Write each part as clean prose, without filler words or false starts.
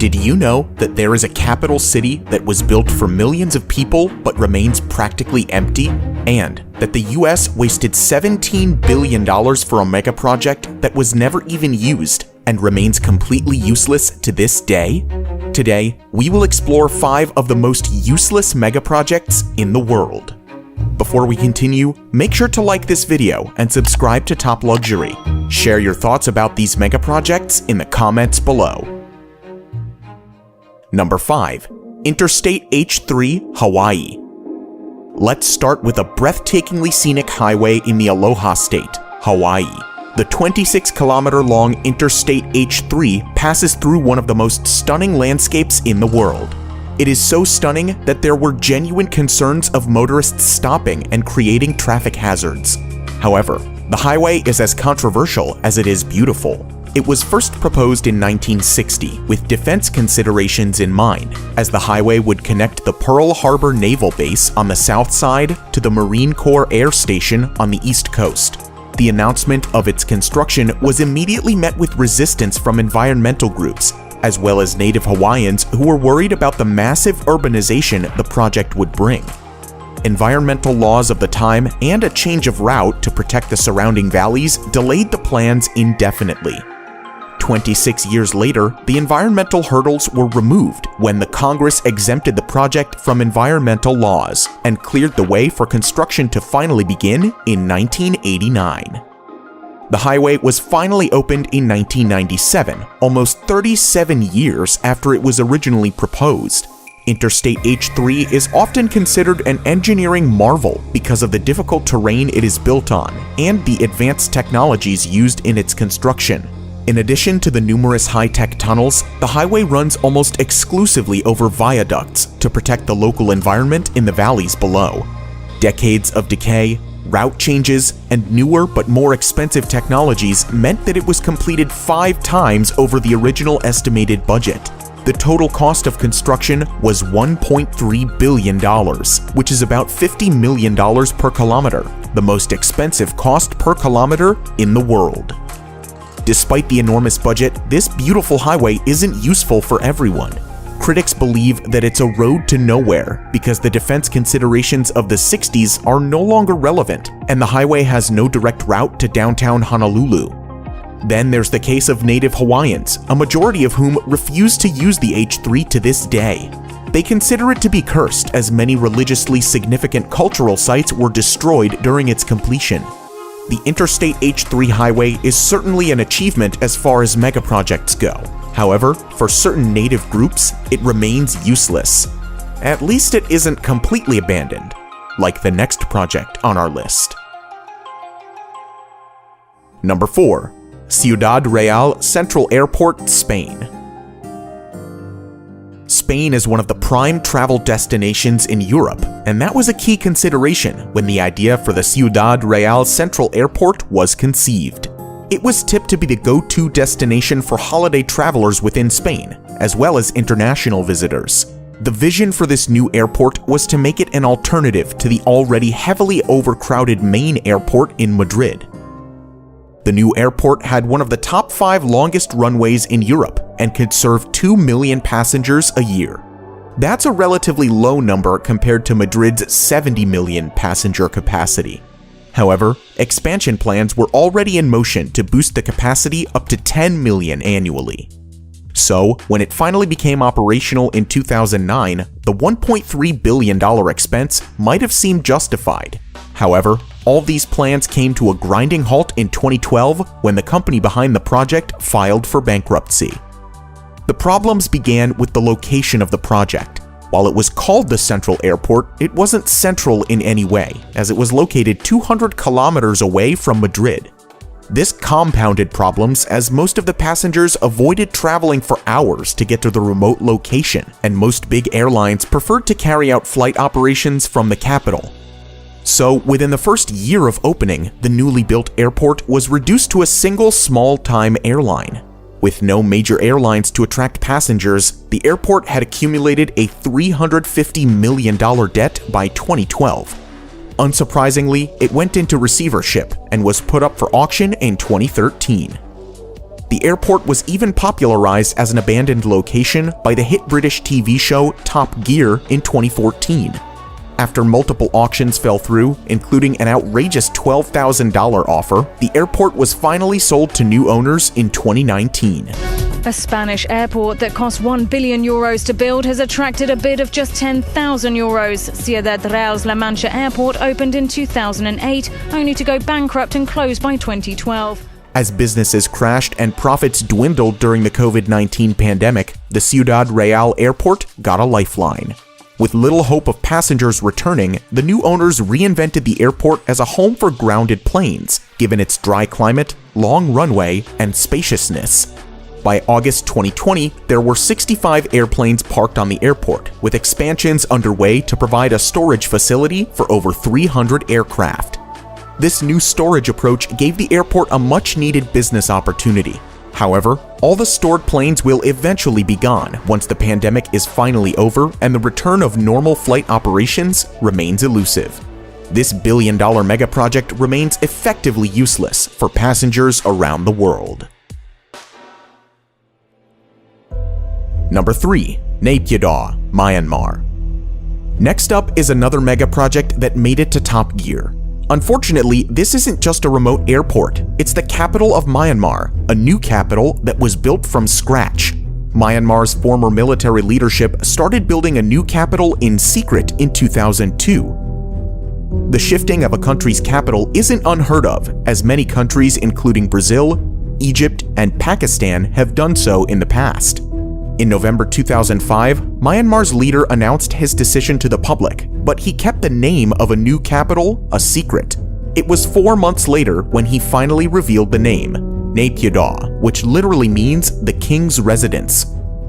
Did you know that there is a capital city that was built for millions of people but remains practically empty? And that the US wasted $17 billion for a megaproject that was never even used and remains completely useless to this day? Today, we will explore 5 of the most useless megaprojects in the world. Before we continue, make sure to like this video and subscribe to Top Luxury. Share your thoughts about these megaprojects in the comments below. Number 5. Interstate H3, Hawaii. Let's start with a breathtakingly scenic highway in the Aloha State, Hawaii. The 26-kilometer-long Interstate H3 passes through one of the most stunning landscapes in the world. It is so stunning that there were genuine concerns of motorists stopping and creating traffic hazards. However, the highway is as controversial as it is beautiful. It was first proposed in 1960 with defense considerations in mind, as the highway would connect the Pearl Harbor Naval Base on the south side to the Marine Corps Air Station on the east coast. The announcement of its construction was immediately met with resistance from environmental groups, as well as native Hawaiians who were worried about the massive urbanization the project would bring. Environmental laws of the time and a change of route to protect the surrounding valleys delayed the plans indefinitely. 26 years later, the environmental hurdles were removed when the Congress exempted the project from environmental laws and cleared the way for construction to finally begin in 1989. The highway was finally opened in 1997, almost 37 years after it was originally proposed. Interstate H3 is often considered an engineering marvel because of the difficult terrain it is built on and the advanced technologies used in its construction. In addition to the numerous high-tech tunnels, the highway runs almost exclusively over viaducts to protect the local environment in the valleys below. Decades of decay, route changes, and newer but more expensive technologies meant that it was completed 5 times over the original estimated budget. The total cost of construction was $1.3 billion, which is about $50 million per kilometer, the most expensive cost per kilometer in the world. Despite the enormous budget, this beautiful highway isn't useful for everyone. Critics believe that it's a road to nowhere because the defense considerations of the 60s are no longer relevant, and the highway has no direct route to downtown Honolulu. Then there's the case of native Hawaiians, a majority of whom refuse to use the H3 to this day. They consider it to be cursed, as many religiously significant cultural sites were destroyed during its completion. The Interstate H3 highway is certainly an achievement as far as megaprojects go. However, for certain native groups, it remains useless. At least it isn't completely abandoned, like the next project on our list. Number 4. Ciudad Real Central Airport, Spain. Spain is one of the prime travel destinations in Europe, and that was a key consideration when the idea for the Ciudad Real Central Airport was conceived. It was tipped to be the go-to destination for holiday travelers within Spain, as well as international visitors. The vision for this new airport was to make it an alternative to the already heavily overcrowded main airport in Madrid. The new airport had one of the top 5 longest runways in Europe and could serve 2 million passengers a year. That's a relatively low number compared to Madrid's 70 million passenger capacity. However, expansion plans were already in motion to boost the capacity up to 10 million annually. So, when it finally became operational in 2009, the $1.3 billion expense might have seemed justified. However, all these plans came to a grinding halt in 2012 when the company behind the project filed for bankruptcy. The problems began with the location of the project. While it was called the Central Airport, it wasn't central in any way, as it was located 200 kilometers away from Madrid. This compounded problems as most of the passengers avoided traveling for hours to get to the remote location, and most big airlines preferred to carry out flight operations from the capital. So, within the first year of opening, the newly built airport was reduced to a single small-time airline. With no major airlines to attract passengers, the airport had accumulated a $350 million debt by 2012. Unsurprisingly, it went into receivership and was put up for auction in 2013. The airport was even popularized as an abandoned location by the hit British TV show Top Gear in 2014. After multiple auctions fell through, including an outrageous $12,000 offer, the airport was finally sold to new owners in 2019. A Spanish airport that cost €1 billion to build has attracted a bid of just €10,000. Ciudad Real's La Mancha Airport opened in 2008, only to go bankrupt and close by 2012. As businesses crashed and profits dwindled during the COVID-19 pandemic, the Ciudad Real Airport got a lifeline. With little hope of passengers returning, the new owners reinvented the airport as a home for grounded planes, given its dry climate, long runway, and spaciousness. By August 2020, there were 65 airplanes parked on the airport, with expansions underway to provide a storage facility for over 300 aircraft. This new storage approach gave the airport a much-needed business opportunity. However, all the stored planes will eventually be gone once the pandemic is finally over and the return of normal flight operations remains elusive. This billion-dollar megaproject remains effectively useless for passengers around the world. Number 3. Naypyidaw, Myanmar. Next up is another megaproject that made it to Top Gear. Unfortunately, this isn't just a remote airport, it's the capital of Myanmar, a new capital that was built from scratch. Myanmar's former military leadership started building a new capital in secret in 2002. The shifting of a country's capital isn't unheard of, as many countries including Brazil, Egypt, and Pakistan have done so in the past. In November 2005, Myanmar's leader announced his decision to the public, but he kept the name of a new capital a secret. It was 4 months later when he finally revealed the name, Naypyidaw, which literally means the king's residence.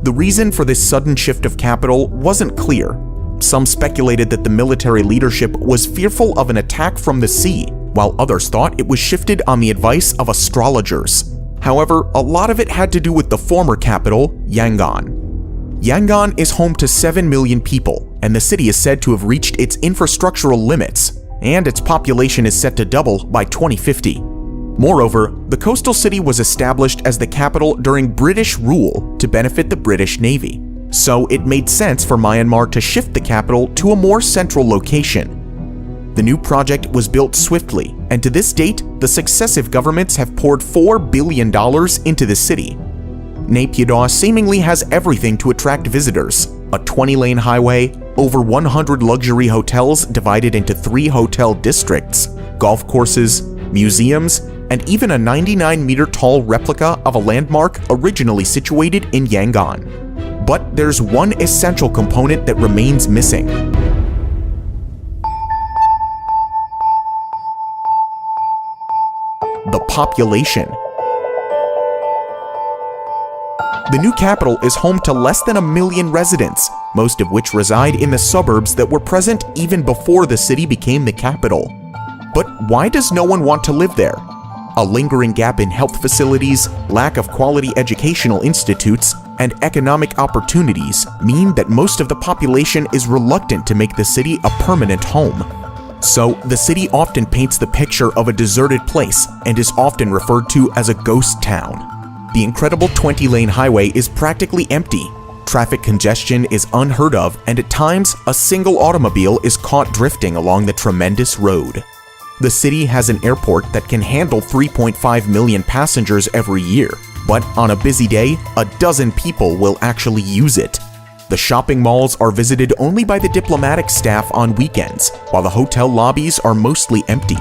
The reason for this sudden shift of capital wasn't clear. Some speculated that the military leadership was fearful of an attack from the sea, while others thought it was shifted on the advice of astrologers. However, a lot of it had to do with the former capital, Yangon. Yangon is home to 7 million people, and the city is said to have reached its infrastructural limits, and its population is set to double by 2050. Moreover, the coastal city was established as the capital during British rule to benefit the British Navy, so it made sense for Myanmar to shift the capital to a more central location. The new project was built swiftly, and to this date, the successive governments have poured $4 billion into the city. Naypyidaw seemingly has everything to attract visitors: a 20-lane highway, over 100 luxury hotels divided into 3 hotel districts, golf courses, museums, and even a 99-meter-tall replica of a landmark originally situated in Yangon. But there's one essential component that remains missing: the population. The new capital is home to less than 1 million residents, most of which reside in the suburbs that were present even before the city became the capital. But why does no one want to live there? A lingering gap in health facilities, lack of quality educational institutes, and economic opportunities mean that most of the population is reluctant to make the city a permanent home. So, the city often paints the picture of a deserted place and is often referred to as a ghost town. The incredible 20-lane highway is practically empty. Traffic congestion is unheard of, and at times, a single automobile is caught drifting along the tremendous road. The city has an airport that can handle 3.5 million passengers every year, but on a busy day, a dozen people will actually use it. The shopping malls are visited only by the diplomatic staff on weekends, while the hotel lobbies are mostly empty.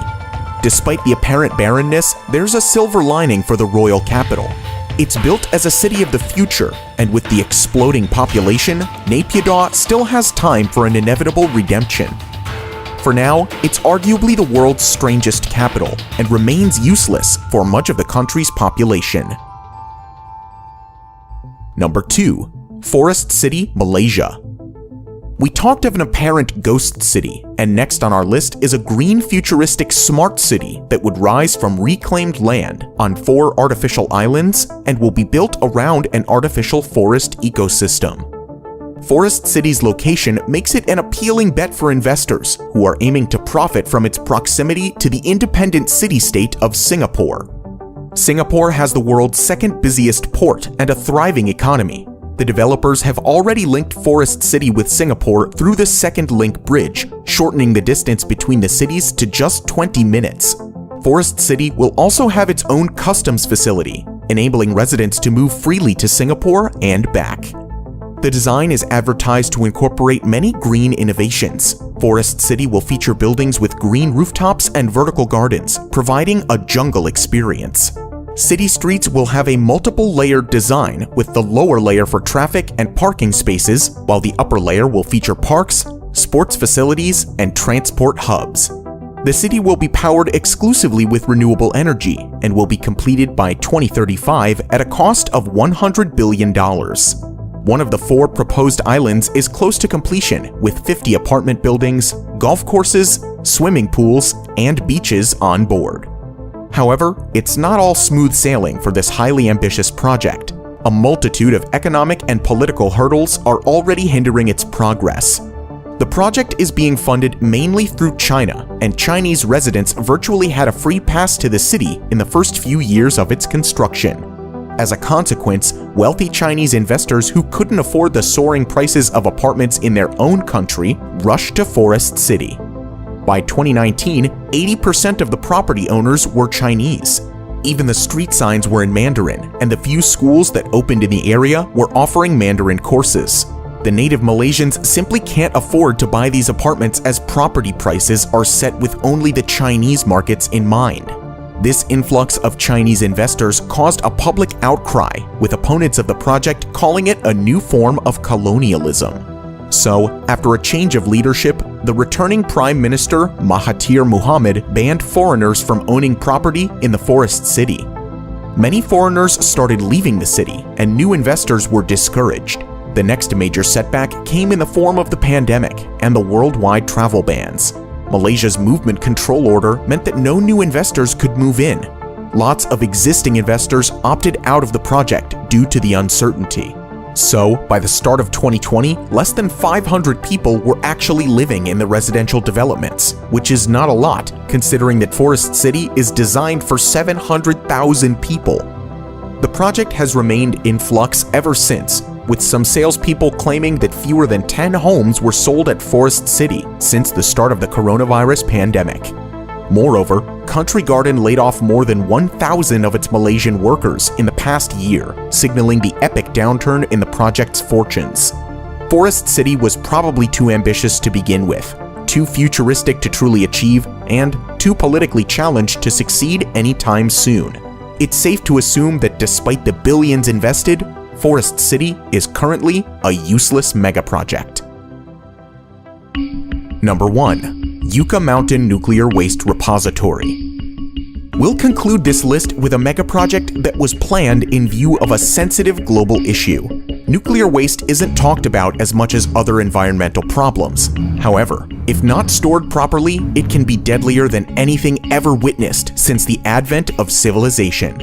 Despite the apparent barrenness, there's a silver lining for the royal capital. It's built as a city of the future, and with the exploding population, Naypyidaw still has time for an inevitable redemption. For now, it's arguably the world's strangest capital, and remains useless for much of the country's population. Number 2. Forest City, Malaysia. We talked of an apparent ghost city, and next on our list is a green futuristic smart city that would rise from reclaimed land on 4 artificial islands and will be built around an artificial forest ecosystem. Forest City's location makes it an appealing bet for investors who are aiming to profit from its proximity to the independent city-state of Singapore. Singapore has the world's second busiest port and a thriving economy. The developers have already linked Forest City with Singapore through the Second Link Bridge, shortening the distance between the cities to just 20 minutes. Forest City will also have its own customs facility, enabling residents to move freely to Singapore and back. The design is advertised to incorporate many green innovations. Forest City will feature buildings with green rooftops and vertical gardens, providing a jungle experience. City streets will have a multiple-layered design with the lower layer for traffic and parking spaces, while the upper layer will feature parks, sports facilities, and transport hubs. The city will be powered exclusively with renewable energy and will be completed by 2035 at a cost of $100 billion. One of the 4 proposed islands is close to completion, with 50 apartment buildings, golf courses, swimming pools, and beaches on board. However, it's not all smooth sailing for this highly ambitious project. A multitude of economic and political hurdles are already hindering its progress. The project is being funded mainly through China, and Chinese residents virtually had a free pass to the city in the first few years of its construction. As a consequence, wealthy Chinese investors who couldn't afford the soaring prices of apartments in their own country rushed to Forest City. By 2019, 80% of the property owners were Chinese. Even the street signs were in Mandarin, and the few schools that opened in the area were offering Mandarin courses. The native Malaysians simply can't afford to buy these apartments as property prices are set with only the Chinese markets in mind. This influx of Chinese investors caused a public outcry, with opponents of the project calling it a new form of colonialism. So, after a change of leadership, the returning Prime Minister Mahathir Mohamad banned foreigners from owning property in the Forest City. Many foreigners started leaving the city, and new investors were discouraged. The next major setback came in the form of the pandemic and the worldwide travel bans. Malaysia's movement control order meant that no new investors could move in. Lots of existing investors opted out of the project due to the uncertainty. So, by the start of 2020, less than 500 people were actually living in the residential developments, which is not a lot, considering that Forest City is designed for 700,000 people. The project has remained in flux ever since, with some salespeople claiming that fewer than 10 homes were sold at Forest City since the start of the coronavirus pandemic. Moreover, Country Garden laid off more than 1,000 of its Malaysian workers in the past year, signaling the epic downturn in the project's fortunes. Forest City was probably too ambitious to begin with, too futuristic to truly achieve, and too politically challenged to succeed anytime soon. It's safe to assume that despite the billions invested, Forest City is currently a useless megaproject. Number 1. Yucca Mountain Nuclear Waste Repository. We'll conclude this list with a megaproject that was planned in view of a sensitive global issue. Nuclear waste isn't talked about as much as other environmental problems. However, if not stored properly, it can be deadlier than anything ever witnessed since the advent of civilization.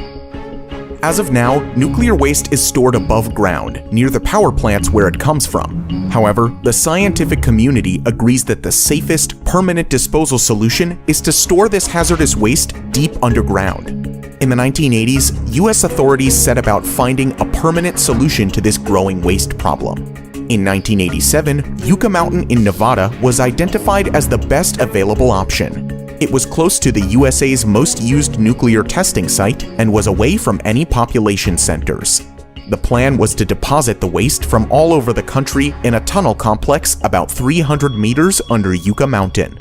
As of now, nuclear waste is stored above ground, near the power plants where it comes from. However, the scientific community agrees that the safest, permanent disposal solution is to store this hazardous waste deep underground. In the 1980s, US authorities set about finding a permanent solution to this growing waste problem. In 1987, Yucca Mountain in Nevada was identified as the best available option. It was close to the USA's most used nuclear testing site and was away from any population centers. The plan was to deposit the waste from all over the country in a tunnel complex about 300 meters under Yucca Mountain.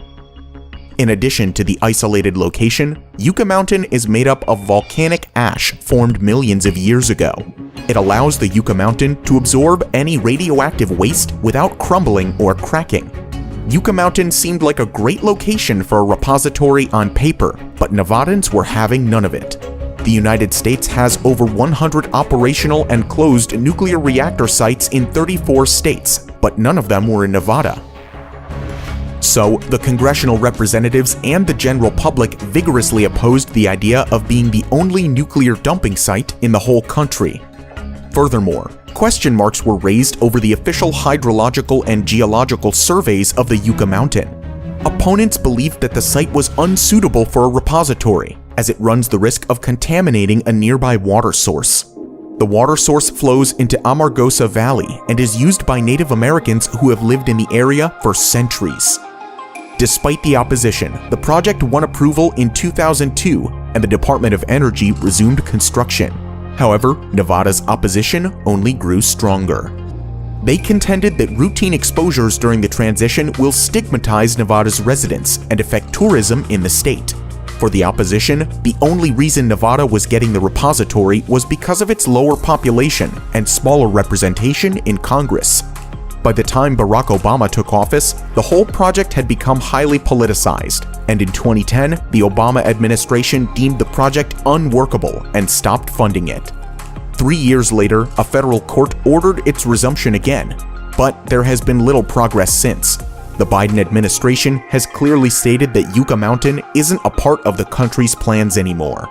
In addition to the isolated location, Yucca Mountain is made up of volcanic ash formed millions of years ago. It allows the Yucca Mountain to absorb any radioactive waste without crumbling or cracking. Yucca Mountain seemed like a great location for a repository on paper, but Nevadans were having none of it. The United States has over 100 operational and closed nuclear reactor sites in 34 states, but none of them were in Nevada. So, the congressional representatives and the general public vigorously opposed the idea of being the only nuclear dumping site in the whole country. Furthermore, question marks were raised over the official hydrological and geological surveys of the Yucca Mountain. Opponents believed that the site was unsuitable for a repository, as it runs the risk of contaminating a nearby water source. The water source flows into Amargosa Valley and is used by Native Americans who have lived in the area for centuries. Despite the opposition, the project won approval in 2002 and the Department of Energy resumed construction. However, Nevada's opposition only grew stronger. They contended that routine exposures during the transition will stigmatize Nevada's residents and affect tourism in the state. For the opposition, the only reason Nevada was getting the repository was because of its lower population and smaller representation in Congress. By the time Barack Obama took office, the whole project had become highly politicized, and in 2010, the Obama administration deemed the project unworkable and stopped funding it. 3 years later, a federal court ordered its resumption again, but there has been little progress since. The Biden administration has clearly stated that Yucca Mountain isn't a part of the country's plans anymore.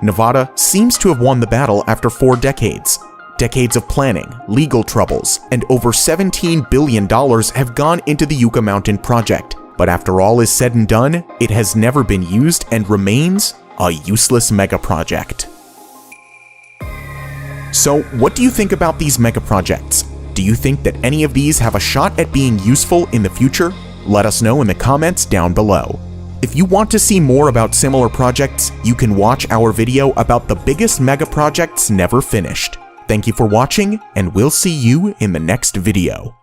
Nevada seems to have won the battle after 4 decades. Decades of planning, legal troubles, and over $17 billion have gone into the Yucca Mountain project. But after all is said and done, it has never been used and remains a useless megaproject. So, what do you think about these megaprojects? Do you think that any of these have a shot at being useful in the future? Let us know in the comments down below. If you want to see more about similar projects, you can watch our video about the biggest megaprojects never finished. Thank you for watching, and we'll see you in the next video.